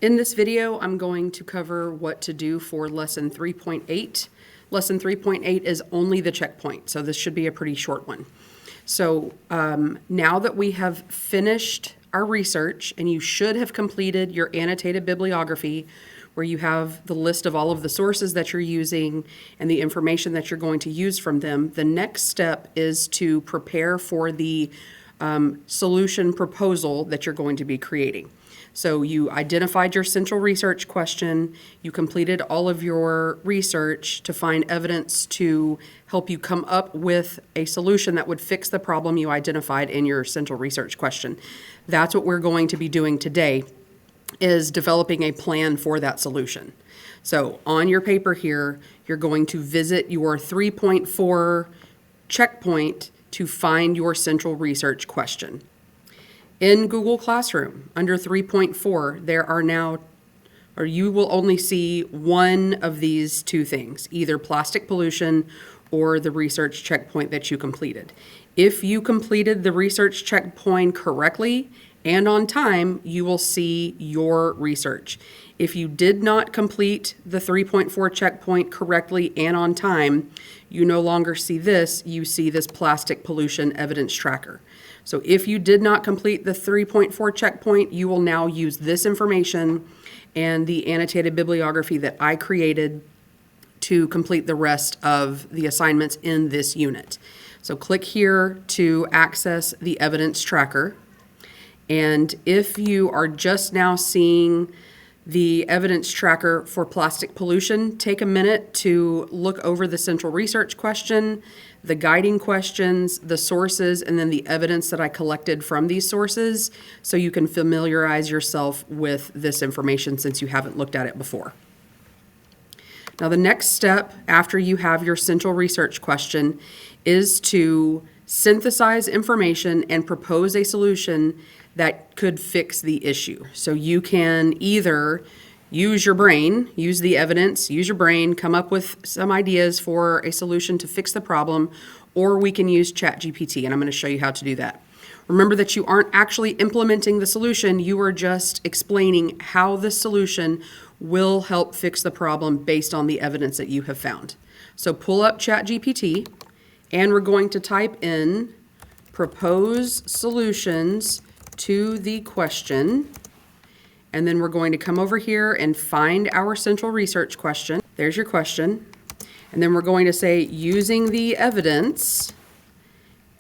In this video, I'm going to cover what to do for Lesson 3.8. Lesson 3.8 is only the checkpoint, so this should be a pretty short one. So now that we have finished our research, and you should have completed your annotated bibliography, where you have the list of all of the sources that you're using and the information that you're going to use from them, the next step is to prepare for the solution proposal that you're going to be creating. So you identified your central research question, you completed all of your research to find evidence to help you come up with a solution that would fix the problem you identified in your central research question. That's what we're going to be doing today, is developing a plan for that solution. So on your paper here, you're going to visit your 3.4 checkpoint to find your central research question. In Google Classroom, under 3.4, there are now, or you will only see one of these two things, either plastic pollution or the research checkpoint that you completed. If you completed the research checkpoint correctly and on time, you will see your research. If you did not complete the 3.4 checkpoint correctly and on time, you no longer see this, you see this plastic pollution evidence tracker. So if you did not complete the 3.4 checkpoint, you will now use this information and the annotated bibliography that I created to complete the rest of the assignments in this unit. So click here to access the evidence tracker. And if you are just now seeing the evidence tracker for plastic pollution, take a minute to look over the central research question, the guiding questions, the sources, and then the evidence that I collected from these sources, so you can familiarize yourself with this information since you haven't looked at it before. Now, the next step after you have your central research question is to synthesize information and propose a solution that could fix the issue. So you can either use your brain, use the evidence, use your brain, come up with some ideas for a solution to fix the problem, or we can use ChatGPT, and I'm going to show you how to do that. Remember that you aren't actually implementing the solution, you are just explaining how the solution will help fix the problem based on the evidence that you have found. So pull up ChatGPT, and we're going to type in propose solutions to the question, and then we're going to come over here and find our central research question. There's your question. And then we're going to say using the evidence,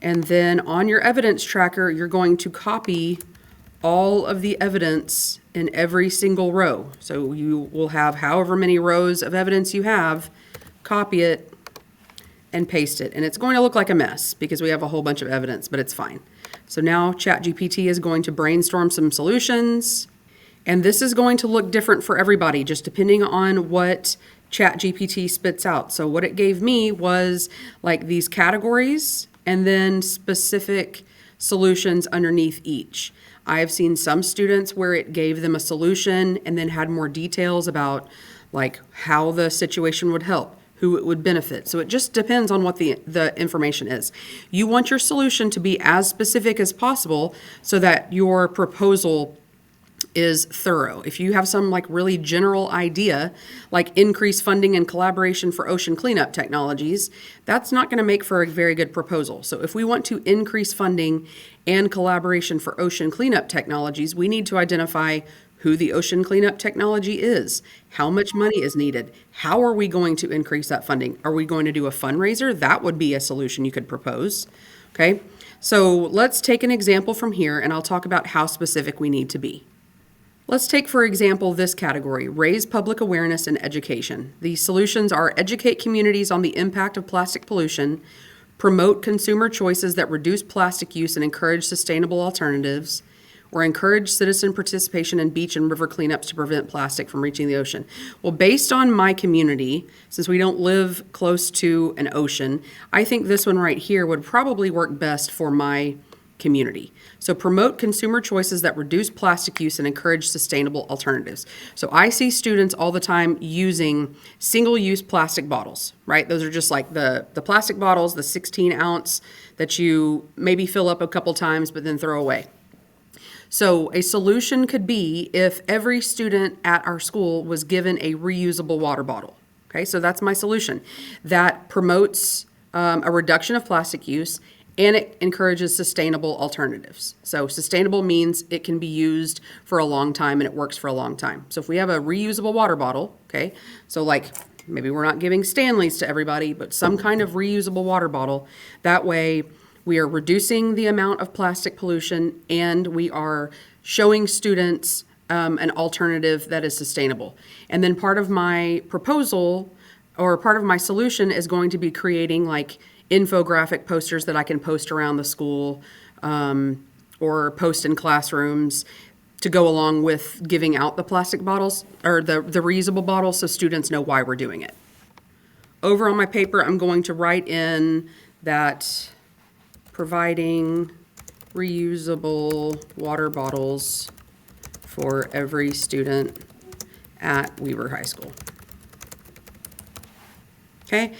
and then on your evidence tracker, you're going to copy all of the evidence in every single row. So you will have however many rows of evidence you have, copy it and paste it. And it's going to look like a mess because we have a whole bunch of evidence, but it's fine. So now ChatGPT is going to brainstorm some solutions, and this is going to look different for everybody, just depending on what ChatGPT spits out. So what it gave me was like these categories and then specific solutions underneath each. I have seen some students where it gave them a solution and then had more details about like how the situation would help, who it would benefit. So it just depends on what the information is. You want your solution to be as specific as possible so that your proposal is thorough. If you have some like really general idea, like increase funding and collaboration for ocean cleanup technologies, that's not going to make for a very good proposal. So if we want to increase funding and collaboration for ocean cleanup technologies, we need to identify who the ocean cleanup technology is, how much money is needed, how are we going to increase that funding? Are we going to do a fundraiser? That would be a solution you could propose, okay? So let's take an example from here, and I'll talk about how specific we need to be. Let's take, for example, this category, raise public awareness and education. The solutions are educate communities on the impact of plastic pollution, promote consumer choices that reduce plastic use and encourage sustainable alternatives, or encourage citizen participation in beach and river cleanups to prevent plastic from reaching the ocean. Well, based on my community, since we don't live close to an ocean, I think this one right here would probably work best for my community. So promote consumer choices that reduce plastic use and encourage sustainable alternatives. So I see students all the time using single-use plastic bottles, right? Those are just like the plastic bottles, the 16 ounce that you maybe fill up a couple times but then throw away. So a solution could be if every student at our school was given a reusable water bottle. Okay, so that's my solution. That promotes a reduction of plastic use, and it encourages sustainable alternatives. So sustainable means it can be used for a long time and it works for a long time. So if we have a reusable water bottle, okay, so like maybe we're not giving Stanleys to everybody, but some kind of reusable water bottle, that way we are reducing the amount of plastic pollution and we are showing students an alternative that is sustainable. And then part of my proposal or part of my solution is going to be creating like infographic posters that I can post around the school or post in classrooms to go along with giving out the plastic bottles or the reusable bottles so students know why we're doing it. Over on my paper, I'm going to write in that providing reusable water bottles for every student at Weaver High School. Okay,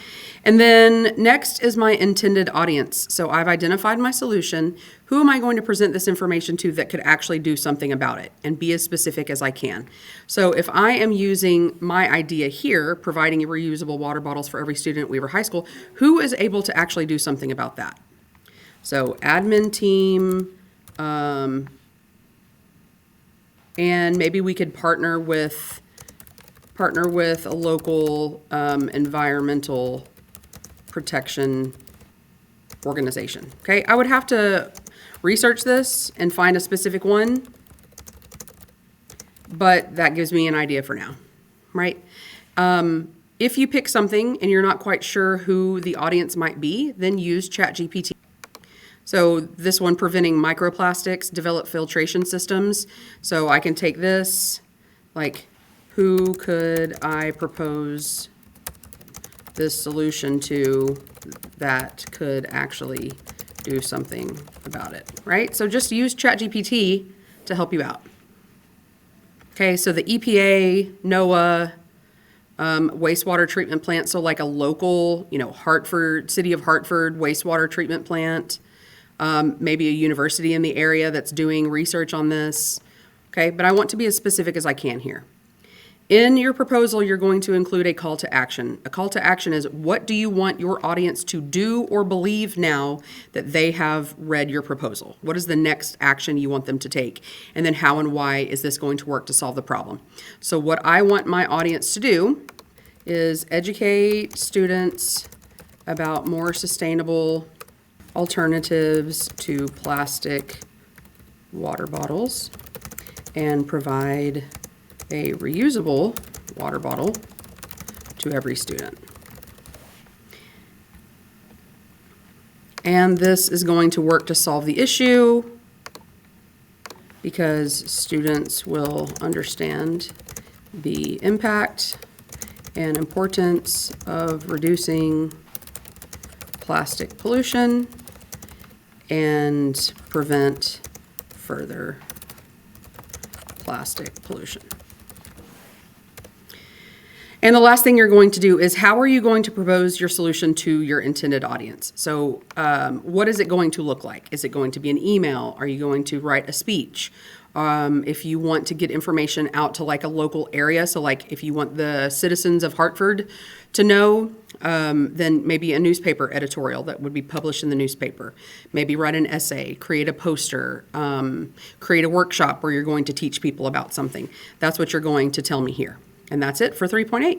and then next is my intended audience. So I've identified my solution. Who am I going to present this information to that could actually do something about it and be as specific as I can? So if I am using my idea here, providing reusable water bottles for every student at Weaver High School, who is able to actually do something about that? So admin team, and maybe we could partner with a local environmental protection organization. Okay, I would have to research this and find a specific one, but that gives me an idea for now, right? If you pick something and you're not quite sure who the audience might be, then use ChatGPT. So this one, preventing microplastics, develop filtration systems. So I can take this, like, who could I propose this solution to that could actually do something about it, right? So just use ChatGPT to help you out. Okay, so the EPA, NOAA, wastewater treatment plant, so like a local, Hartford, City of Hartford wastewater treatment plant, maybe a university in the area that's doing research on this, okay? But I want to be as specific as I can here. In your proposal, you're going to include a call to action. A call to action is, what do you want your audience to do or believe now that they have read your proposal? What is the next action you want them to take? And then how and why is this going to work to solve the problem? So what I want my audience to do is educate students about more sustainable alternatives to plastic water bottles and provide a reusable water bottle to every student. And this is going to work to solve the issue because students will understand the impact and importance of reducing plastic pollution and prevent further plastic pollution. And the last thing you're going to do is, how are you going to propose your solution to your intended audience? So what is it going to look like? Is it going to be an email? Are you going to write a speech? If you want to get information out to like a local area, so like if you want the citizens of Hartford to know, then maybe a newspaper editorial that would be published in the newspaper. Maybe write an essay, create a poster, create a workshop where you're going to teach people about something. That's what you're going to tell me here. And that's it for 3.8.